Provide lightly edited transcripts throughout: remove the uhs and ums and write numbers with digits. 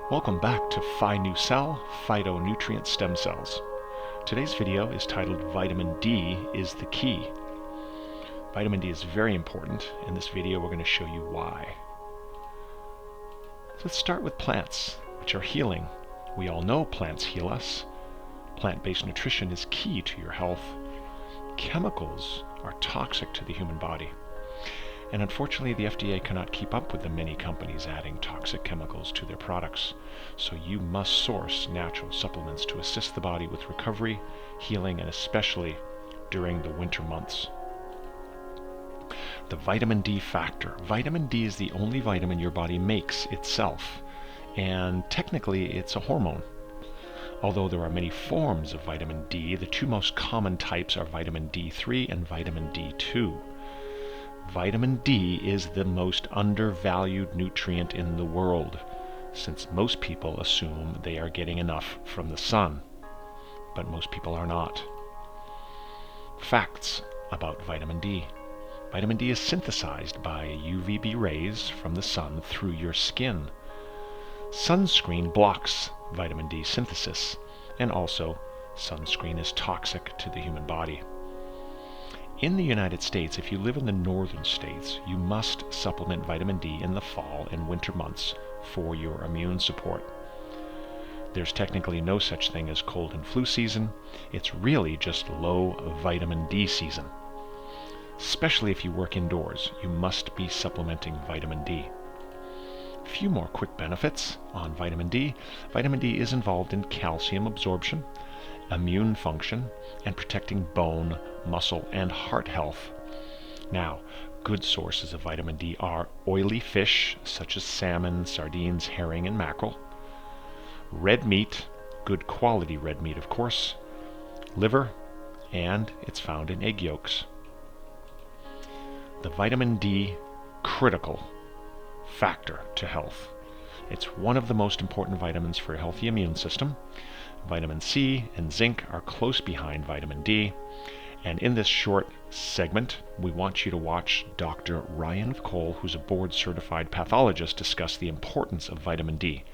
Welcome back to PhyNuCell, phytonutrient stem cells. Today's video is titled Vitamin D is the Key. Vitamin D is very important. In this video we're going to show you why. So let's start with plants, which are healing. We all know plants heal us. Plant-based nutrition is key to your health. Chemicals are toxic to the human body. And unfortunately, the FDA cannot keep up with the many companies adding toxic chemicals to their products. So you must source natural supplements to assist the body with recovery, healing, and especially during the winter months. The vitamin D factor. Vitamin D is the only vitamin your body makes itself. And technically, it's a hormone. Although there are many forms of vitamin D, the two most common types are vitamin D3 and vitamin D2. Vitamin D is the most undervalued nutrient in the world, since most people assume they are getting enough from the sun, but most people are not. Facts about vitamin D. Vitamin D is synthesized by UVB rays from the sun through your skin. Sunscreen blocks vitamin D synthesis, and also sunscreen is toxic to the human body. In the United States, if you live in the northern states, you must supplement vitamin D in the fall and winter months for your immune support. There's technically no such thing as cold and flu season. It's really just low vitamin D season. Especially if you work indoors, you must be supplementing vitamin D. A few more quick benefits on vitamin D. Vitamin D is involved in calcium absorption, immune function, and protecting bone, muscle, and heart health. Now, good sources of vitamin D are oily fish such as salmon, sardines, herring, and mackerel, red meat, good quality red meat of course, liver, and it's found in egg yolks. The vitamin D critical factor to health. It's one of the most important vitamins for a healthy immune system. Vitamin C and zinc are close behind vitamin D. And in this short segment, we want you to watch Dr. Ryan Cole, who's a board-certified pathologist, discuss the importance of vitamin D,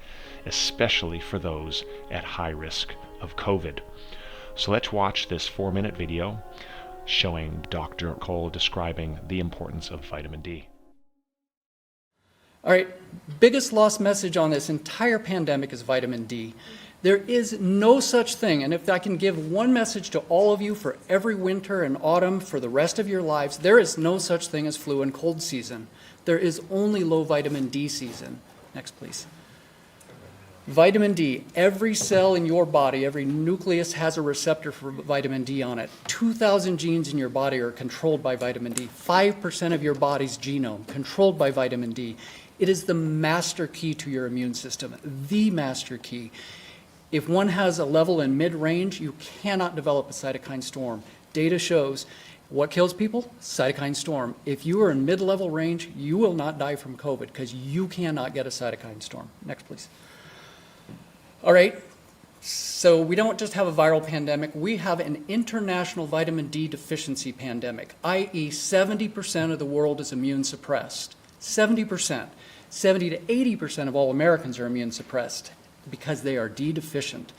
especially for those at high risk of COVID. So let's watch this 4-minute video showing Dr. Cole describing the importance of vitamin D. All right, biggest lost message on this entire pandemic is vitamin D. There is no such thing, and if I can give one message to all of you for every winter and autumn for the rest of your lives, there is no such thing as flu and cold season. There is only low vitamin D season. Next, please. Vitamin D, every cell in your body, every nucleus has a receptor for vitamin D on it. 2,000 genes in your body are controlled by vitamin D. 5% of your body's genome controlled by vitamin D. It is the master key to your immune system, the master key. If one has a level in mid-range, you cannot develop a cytokine storm. Data shows what kills people? Cytokine storm. If you are in mid-level range, you will not die from COVID because you cannot get a cytokine storm. Next, please. All right, so we don't just have a viral pandemic, we have an international vitamin D deficiency pandemic, i.e. 70% of the world is immune suppressed. 70%. 70 to 80% of all Americans are immune suppressed because they are D deficient.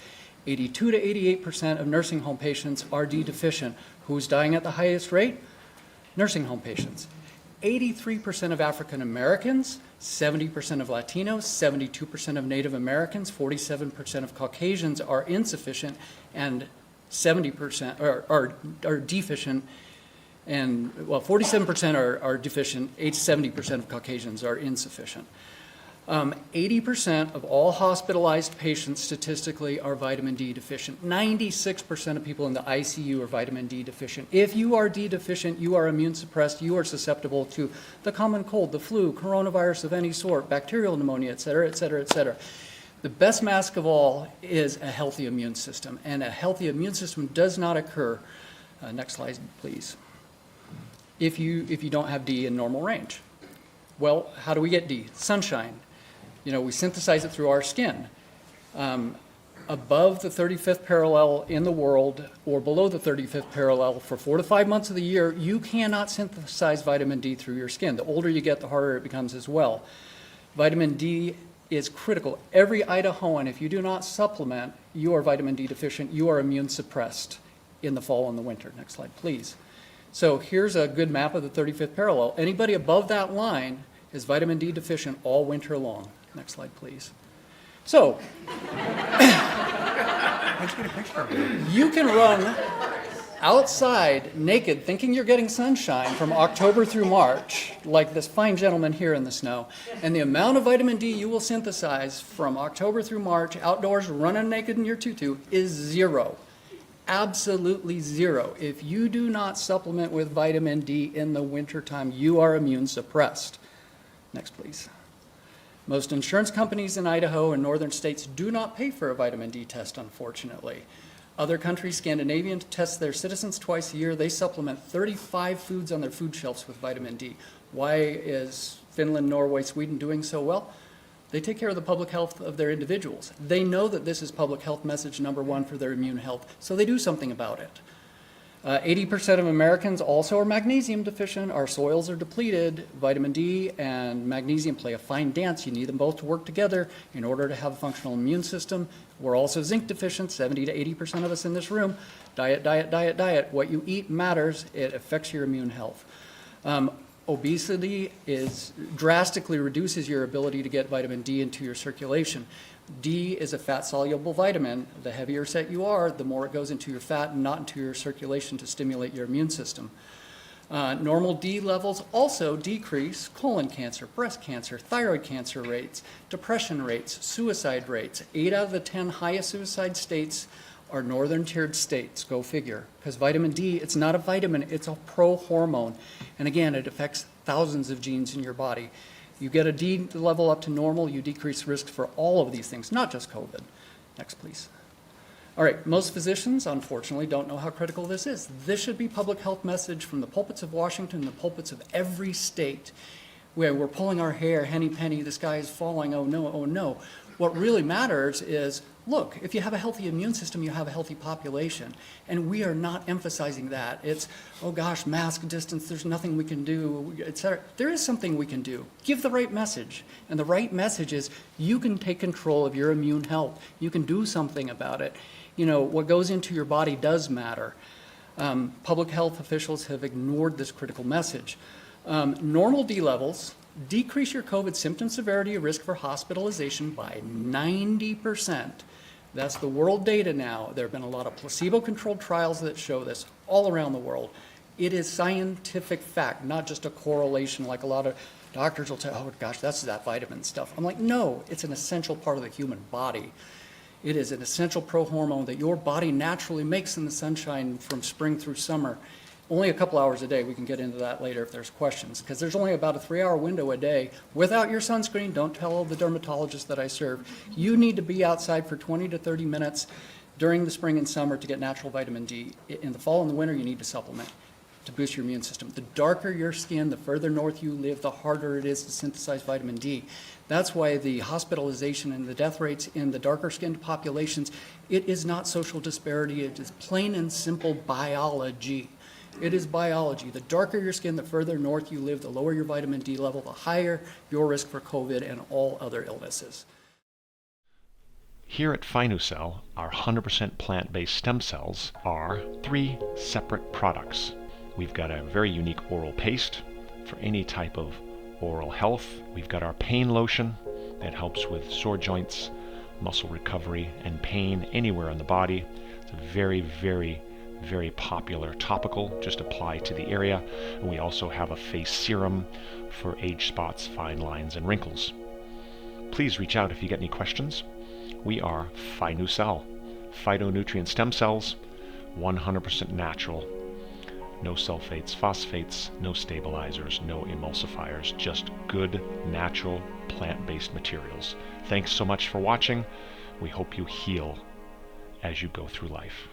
82 to 88% of nursing home patients are D deficient. Who's dying at the highest rate? Nursing home patients. 83% of African Americans, 70% of Latinos, 72% of Native Americans, 47% of Caucasians are insufficient, and 70% are deficient. And, well, 47% are deficient, 70% of Caucasians are insufficient. 80% of all hospitalized patients statistically are vitamin D deficient. 96% of people in the ICU are vitamin D deficient. If you are D deficient, you are immune suppressed, you are susceptible to the common cold, the flu, coronavirus of any sort, bacterial pneumonia, et cetera, et cetera, et cetera. The best mask of all is a healthy immune system, and a healthy immune system does not occur, next slide please, if you don't have D in normal range. Well, how do we get D? Sunshine. You know, we synthesize it through our skin. Above the 35th parallel in the world or below the 35th parallel for 4 to 5 months of the year, you cannot synthesize vitamin D through your skin. The older you get, the harder it becomes as well. Vitamin D is critical. Every Idahoan, if you do not supplement, you are vitamin D deficient, you are immune suppressed in the fall and the winter. Next slide, please. So here's a good map of the 35th parallel. Anybody above that line is vitamin D deficient all winter long. Next slide, please. So, you can run outside naked thinking you're getting sunshine from October through March, like this fine gentleman here in the snow, and the amount of vitamin D you will synthesize from October through March outdoors running naked in your tutu is zero. Absolutely zero. If you do not supplement with vitamin D in the wintertime, you are immune suppressed. Next, please. Most insurance companies in Idaho and northern states do not pay for a vitamin D test, unfortunately. Other countries, Scandinavian, test their citizens twice a year. They supplement 35 foods on their food shelves with vitamin D. Why is Finland, Norway, Sweden doing so well? They take care of the public health of their individuals. They know that this is public health message number one for their immune health, so they do something about it. 80% of Americans also are magnesium deficient. Our soils are depleted. Vitamin D and magnesium play a fine dance. You need them both to work together in order to have a functional immune system. We're also zinc deficient, 70 to 80% of us in this room. Diet, diet, diet, diet. What you eat matters. It affects your immune health. Obesity drastically reduces your ability to get vitamin D into your circulation. D is a fat-soluble vitamin. The heavier set you are, the more it goes into your fat and not into your circulation to stimulate your immune system. Normal D levels also decrease colon cancer, breast cancer, thyroid cancer rates, depression rates, suicide rates. 8 out of the 10 highest suicide states are northern tiered states, go figure. Because vitamin D, it's not a vitamin, it's a pro-hormone. And again, it affects thousands of genes in your body. You get a D level up to normal, you decrease risk for all of these things, not just COVID. Next, please. All right, most physicians, unfortunately, don't know how critical this is. This should be public health message from the pulpits of Washington and the pulpits of every state, where we're pulling our hair, henny penny, the sky is falling, oh no, oh no. What really matters is, look, if you have a healthy immune system, you have a healthy population. And we are not emphasizing that. It's, oh gosh, mask distance, there's nothing we can do, et cetera. There is something we can do. Give the right message. And the right message is you can take control of your immune health. You can do something about it. You know, what goes into your body does matter. Public health officials have ignored this critical message. Normal D levels decrease your COVID symptom severity or risk for hospitalization by 90%. That's the world data now. There have been a lot of placebo-controlled trials that show this all around the world. It is scientific fact, not just a correlation like a lot of doctors will say, oh gosh, that's that vitamin stuff. I'm like, no, it's an essential part of the human body. It is an essential pro-hormone that your body naturally makes in the sunshine from spring through summer. Only a couple hours a day. We can get into that later if there's questions, because there's only about a 3-hour window a day without your sunscreen. Don't tell the dermatologist that I serve. You need to be outside for 20 to 30 minutes during the spring and summer to get natural vitamin D. In the fall and the winter, you need to supplement to boost your immune system. The darker your skin, the further north you live, the harder it is to synthesize vitamin D. That's why the hospitalization and the death rates in the darker skinned populations, it is not social disparity. It is plain and simple biology. It is biology. The darker your skin, the further north you live, the lower your vitamin D level, the higher your risk for COVID and all other illnesses. Here at PhyNuCell, our 100% plant-based stem cells are 3 separate products. We've got a very unique oral paste for any type of oral health. We've got our pain lotion that helps with sore joints, muscle recovery, and pain anywhere on the body. It's a very, very popular topical, just apply to the area. And we also have a face serum for age spots, fine lines, and wrinkles. Please reach out if you get any questions. We are PhyNuCell, phytonutrient stem cells, 100% natural. No sulfates, phosphates, no stabilizers, no emulsifiers, just good, natural, plant-based materials. Thanks so much for watching. We hope you heal as you go through life.